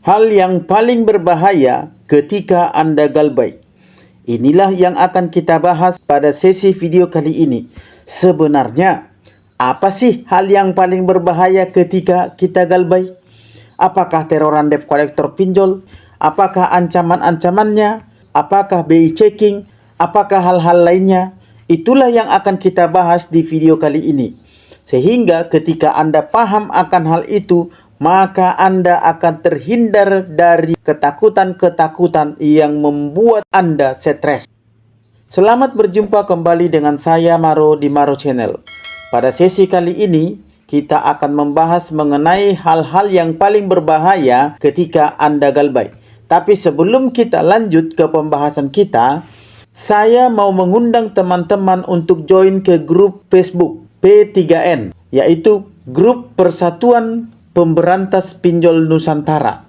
Hal yang paling berbahaya ketika Anda galbay. Inilah yang akan kita bahas pada sesi video kali ini. Sebenarnya, apa sih hal yang paling berbahaya ketika kita galbay? Apakah teroran debt collector pinjol? Apakah ancaman-ancamannya? Apakah BI checking? Apakah hal-hal lainnya? Itulah yang akan kita bahas di video kali ini. Sehingga ketika Anda paham akan hal itu, maka Anda akan terhindar dari ketakutan-ketakutan yang membuat Anda stres. Selamat berjumpa kembali dengan saya Maro di Maro Channel. Pada sesi kali ini, kita akan membahas mengenai hal-hal yang paling berbahaya ketika Anda galbay. Tapi sebelum kita lanjut ke pembahasan kita, saya mau mengundang teman-teman untuk join ke grup Facebook P3N, yaitu Grup Persatuan Pemberantas Pinjol Nusantara.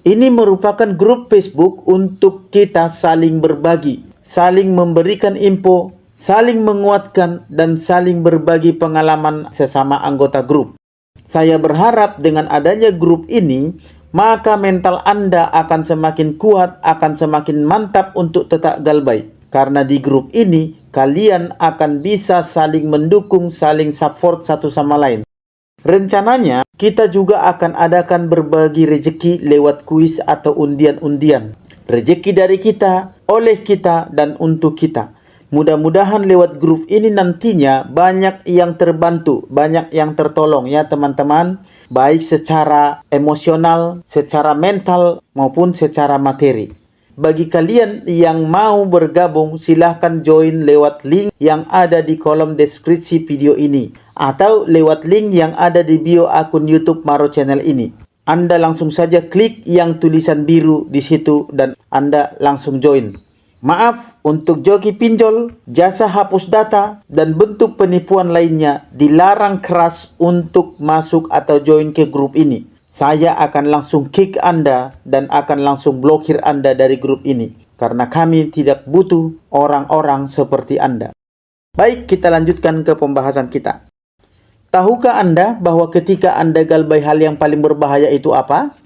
Ini merupakan grup Facebook untuk kita saling berbagi, saling memberikan info, saling menguatkan, dan saling berbagi pengalaman sesama anggota grup. Saya berharap dengan adanya grup ini, maka mental Anda akan semakin kuat, akan semakin mantap untuk tetap galbay. Karena di grup ini, kalian akan bisa saling mendukung, saling support satu sama lain. Rencananya, kita juga akan adakan berbagi rezeki lewat kuis atau undian-undian. Rezeki dari kita, oleh kita, dan untuk kita. Mudah-mudahan lewat grup ini nantinya banyak yang terbantu, banyak yang tertolong ya teman-teman. Baik secara emosional, secara mental, maupun secara materi. Bagi kalian yang mau bergabung, silahkan join lewat link yang ada di kolom deskripsi video ini. Atau lewat link yang ada di bio akun YouTube Maro Channel ini. Anda langsung saja klik yang tulisan biru di situ dan Anda langsung join. Maaf, untuk joki pinjol, jasa hapus data, dan bentuk penipuan lainnya dilarang keras untuk masuk atau join ke grup ini. Saya akan langsung kick Anda dan akan langsung blokir Anda dari grup ini. Karena kami tidak butuh orang-orang seperti Anda. Baik, kita lanjutkan ke pembahasan kita. Tahukah Anda bahwa ketika Anda galbay hal yang paling berbahaya itu apa?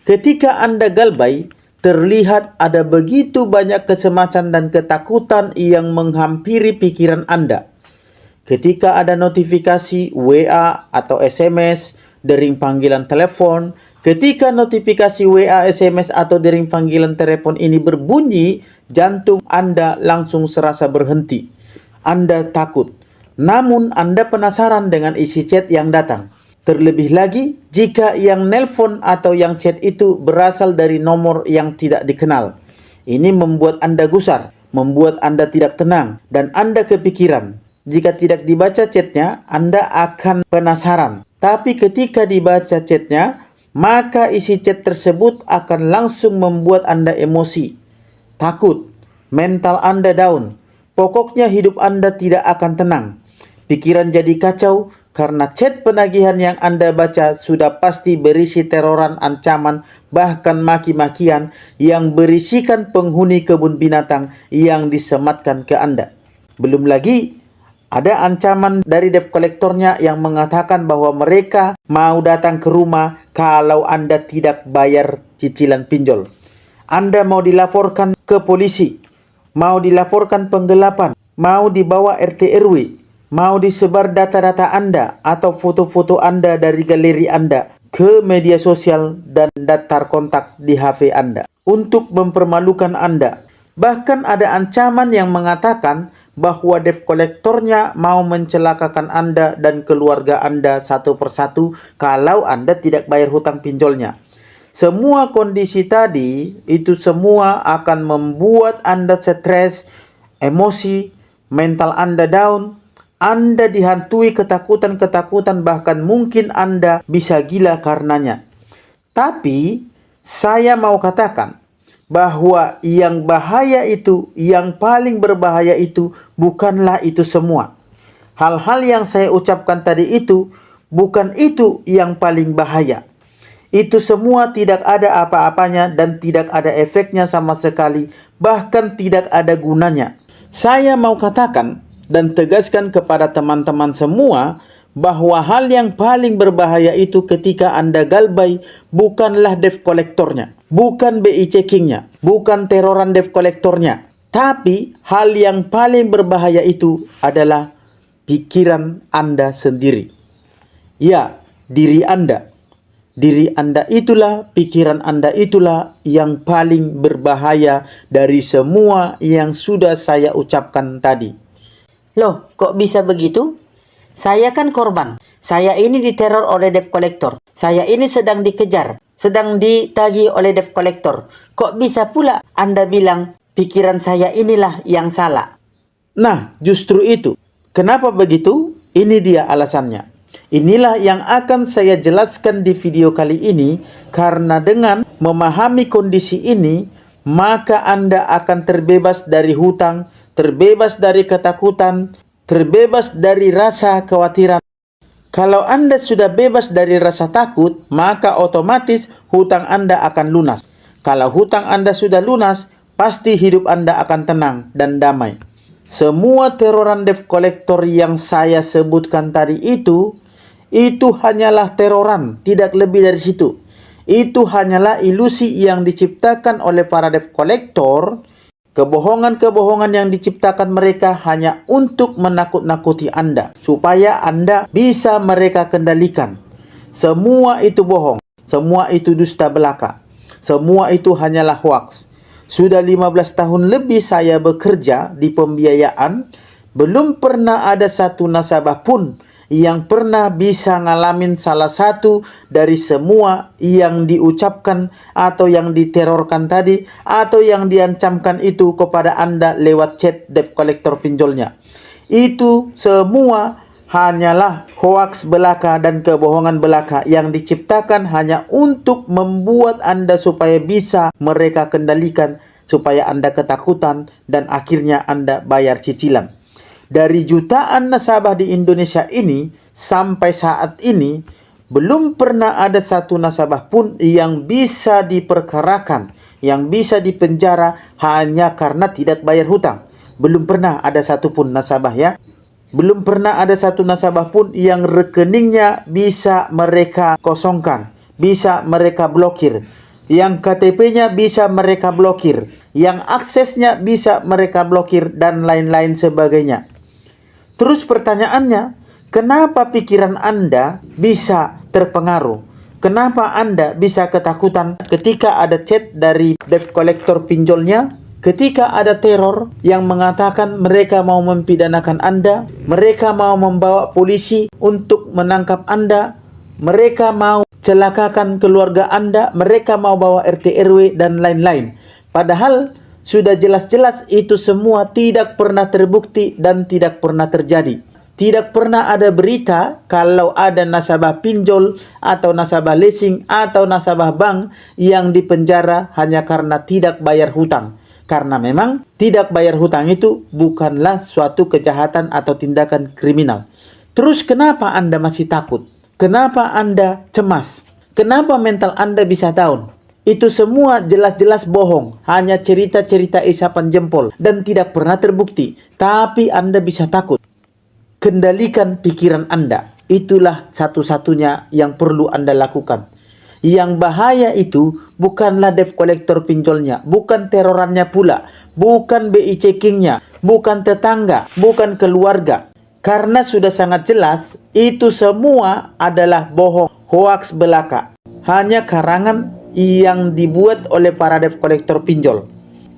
Ketika Anda galbay, terlihat ada begitu banyak kecemasan dan ketakutan yang menghampiri pikiran Anda. Ketika ada notifikasi WA atau SMS, dering panggilan telepon, ketika notifikasi WA, SMS, atau dering panggilan telepon ini berbunyi, jantung Anda langsung serasa berhenti. Anda takut. Namun Anda penasaran dengan isi chat yang datang. Terlebih lagi jika yang nelpon atau yang chat itu berasal dari nomor yang tidak dikenal. Ini membuat Anda gusar, membuat Anda tidak tenang, dan Anda kepikiran. Jika tidak dibaca chatnya, Anda akan penasaran. Tapi ketika dibaca chatnya, maka isi chat tersebut akan langsung membuat Anda emosi, takut, mental Anda down. Pokoknya hidup Anda tidak akan tenang. Pikiran jadi kacau karena chat penagihan yang Anda baca sudah pasti berisi teroran, ancaman, bahkan maki-makian yang berisikan penghuni kebun binatang yang disematkan ke Anda. Belum lagi ada ancaman dari debt kolektornya yang mengatakan bahwa mereka mau datang ke rumah kalau Anda tidak bayar cicilan pinjol. Anda mau dilaporkan ke polisi, mau dilaporkan penggelapan, mau dibawa RT RW, mau disebar data-data Anda atau foto-foto Anda dari galeri Anda ke media sosial dan daftar kontak di HP Anda untuk mempermalukan Anda. Bahkan ada ancaman yang mengatakan bahwa debt kolektornya mau mencelakakan Anda dan keluarga Anda satu persatu kalau Anda tidak bayar hutang pinjolnya. Semua kondisi tadi itu semua akan membuat Anda stres, emosi, mental Anda down. Anda dihantui ketakutan-ketakutan, bahkan mungkin Anda bisa gila karenanya. Tapi saya mau katakan bahwa yang bahaya itu, yang paling berbahaya itu bukanlah itu semua. Hal-hal yang saya ucapkan tadi itu bukan itu yang paling bahaya. Itu semua tidak ada apa-apanya dan tidak ada efeknya sama sekali, bahkan tidak ada gunanya. Saya mau katakan dan tegaskan kepada teman-teman semua bahwa hal yang paling berbahaya itu ketika Anda galbay bukanlah debt collectornya, bukan BI checkingnya, bukan teroran debt collectornya, tapi hal yang paling berbahaya itu adalah pikiran Anda sendiri. Ya, diri Anda. Diri Anda itulah, pikiran Anda itulah yang paling berbahaya dari semua yang sudah saya ucapkan tadi. Loh, kok bisa begitu? Saya kan korban. Saya ini diteror oleh debt collector. Saya ini sedang dikejar, sedang ditagih oleh debt collector. Kok bisa pula Anda bilang pikiran saya inilah yang salah? Nah, justru itu. Kenapa begitu? Ini dia alasannya. Inilah yang akan saya jelaskan di video kali ini, karena dengan memahami kondisi ini, maka Anda akan terbebas dari hutang, terbebas dari ketakutan, terbebas dari rasa kekhawatiran. Kalau Anda sudah bebas dari rasa takut, maka otomatis hutang Anda akan lunas. Kalau hutang Anda sudah lunas, pasti hidup Anda akan tenang dan damai. Semua teroran debt collector yang saya sebutkan tadi itu hanyalah teroran, tidak lebih dari situ. Itu hanyalah ilusi yang diciptakan oleh para debt collector, kebohongan-kebohongan yang diciptakan mereka hanya untuk menakut-nakuti Anda, supaya Anda bisa mereka kendalikan. Semua itu bohong, semua itu dusta belaka, semua itu hanyalah hoax. Sudah 15 tahun lebih saya bekerja di pembiayaan, belum pernah ada satu nasabah pun yang pernah bisa ngalamin salah satu dari semua yang diucapkan atau yang diterorkan tadi atau yang diancamkan itu kepada Anda lewat chat debt collector pinjolnya. Itu semua hanyalah hoaks belaka dan kebohongan belaka yang diciptakan hanya untuk membuat Anda supaya bisa mereka kendalikan, supaya Anda ketakutan dan akhirnya Anda bayar cicilan. Dari jutaan nasabah di Indonesia ini, sampai saat ini, belum pernah ada satu nasabah pun yang bisa diperkarakan, yang bisa dipenjara hanya karena tidak bayar hutang. Belum pernah ada satu pun nasabah, ya. Belum pernah ada satu nasabah pun yang rekeningnya bisa mereka kosongkan, bisa mereka blokir, yang KTP-nya bisa mereka blokir, yang aksesnya bisa mereka blokir, dan lain-lain sebagainya. Terus pertanyaannya, kenapa pikiran Anda bisa terpengaruh? Kenapa Anda bisa ketakutan ketika ada chat dari debt collector pinjolnya? Ketika ada teror yang mengatakan mereka mau mempidanakan Anda, mereka mau membawa polisi untuk menangkap Anda, mereka mau celakakan keluarga Anda, mereka mau bawa RT RW dan lain-lain. Padahal sudah jelas-jelas itu semua tidak pernah terbukti dan tidak pernah terjadi. Tidak pernah ada berita kalau ada nasabah pinjol atau nasabah leasing atau nasabah bank yang dipenjara hanya karena tidak bayar hutang. Karena memang tidak bayar hutang itu bukanlah suatu kejahatan atau tindakan kriminal. Terus kenapa Anda masih takut? Kenapa Anda cemas? Kenapa mental Anda bisa down? Itu semua jelas-jelas bohong, hanya cerita-cerita isapan jempol dan tidak pernah terbukti. Tapi Anda bisa takut. Kendalikan pikiran Anda. Itulah satu-satunya yang perlu Anda lakukan. Yang bahaya itu bukanlah debt collector pinjolnya, bukan terorannya pula, bukan BI checkingnya, bukan tetangga, bukan keluarga. Karena sudah sangat jelas, itu semua adalah bohong, hoaks belaka. Hanya karangan yang dibuat oleh para debt collector pinjol.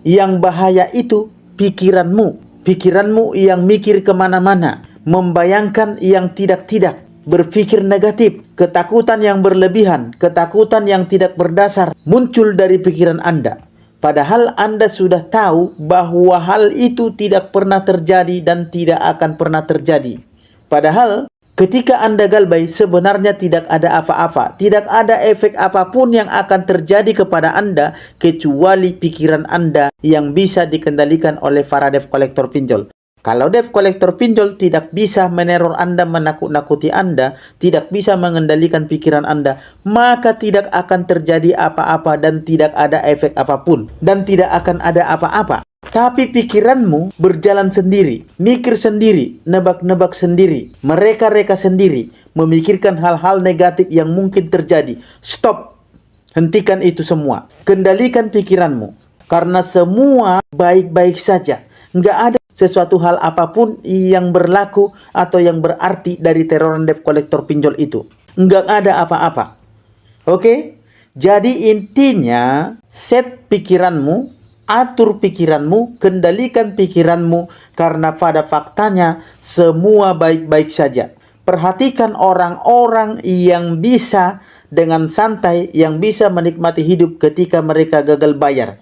Yang bahaya itu pikiranmu yang mikir kemana-mana, membayangkan yang tidak-tidak, berpikir negatif, ketakutan yang berlebihan, ketakutan yang tidak berdasar muncul dari pikiran Anda. Padahal Anda sudah tahu bahwa hal itu tidak pernah terjadi dan tidak akan pernah terjadi. Padahal ketika Anda galbay sebenarnya tidak ada apa-apa, tidak ada efek apapun yang akan terjadi kepada Anda kecuali pikiran Anda yang bisa dikendalikan oleh para debt collector pinjol. Kalau debt collector pinjol tidak bisa meneror Anda, menakut-nakuti Anda, tidak bisa mengendalikan pikiran Anda, maka tidak akan terjadi apa-apa dan tidak ada efek apapun dan tidak akan ada apa-apa. Tapi pikiranmu berjalan sendiri, mikir sendiri, nebak-nebak sendiri, mereka-reka sendiri, memikirkan hal-hal negatif yang mungkin terjadi. Stop. Hentikan itu semua. Kendalikan pikiranmu. Karena semua baik-baik saja. Nggak ada sesuatu hal apapun yang berlaku atau yang berarti dari teroran debt collector pinjol itu. Nggak ada apa-apa. Oke? Jadi intinya, set pikiranmu, atur pikiranmu, kendalikan pikiranmu, karena pada faktanya semua baik-baik saja. Perhatikan orang-orang yang bisa dengan santai, yang bisa menikmati hidup ketika mereka gagal bayar.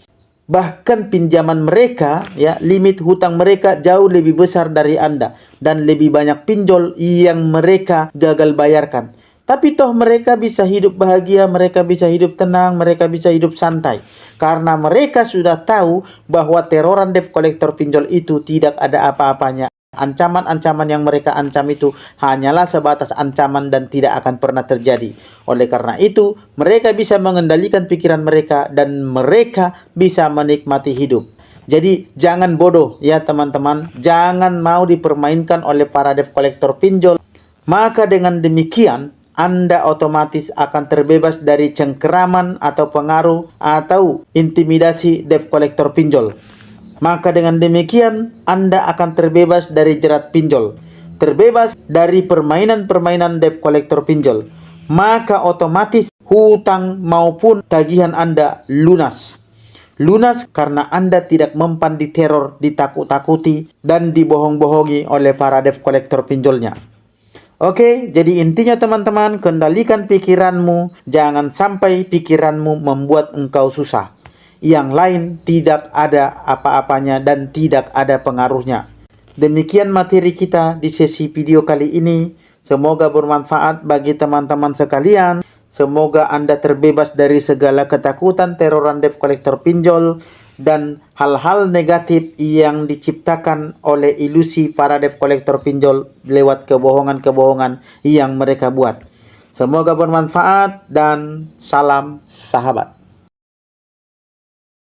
Bahkan pinjaman mereka, ya, limit hutang mereka jauh lebih besar dari Anda, dan lebih banyak pinjol yang mereka gagal bayarkan. Tapi toh mereka bisa hidup bahagia, mereka bisa hidup tenang, mereka bisa hidup santai. Karena mereka sudah tahu bahwa teroran debt collector pinjol itu tidak ada apa-apanya. Ancaman-ancaman yang mereka ancam itu hanyalah sebatas ancaman dan tidak akan pernah terjadi. Oleh karena itu, mereka bisa mengendalikan pikiran mereka dan mereka bisa menikmati hidup. Jadi jangan bodoh ya teman-teman, jangan mau dipermainkan oleh para debt collector pinjol. Maka dengan demikian, Anda otomatis akan terbebas dari cengkeraman atau pengaruh atau intimidasi debt collector pinjol. Maka dengan demikian, Anda akan terbebas dari jerat pinjol, terbebas dari permainan-permainan debt collector pinjol. Maka otomatis hutang maupun tagihan Anda lunas. Lunas karena Anda tidak mempan diteror, ditakut-takuti, dan dibohong-bohongi oleh para debt collector pinjolnya. Oke, jadi intinya teman-teman, kendalikan pikiranmu, jangan sampai pikiranmu membuat engkau susah. Yang lain tidak ada apa-apanya dan tidak ada pengaruhnya. Demikian materi kita di sesi video kali ini. Semoga bermanfaat bagi teman-teman sekalian. Semoga Anda terbebas dari segala ketakutan teroran debt collector pinjol dan hal-hal negatif yang diciptakan oleh ilusi para debt collector pinjol lewat kebohongan-kebohongan yang mereka buat. Semoga bermanfaat dan salam sahabat.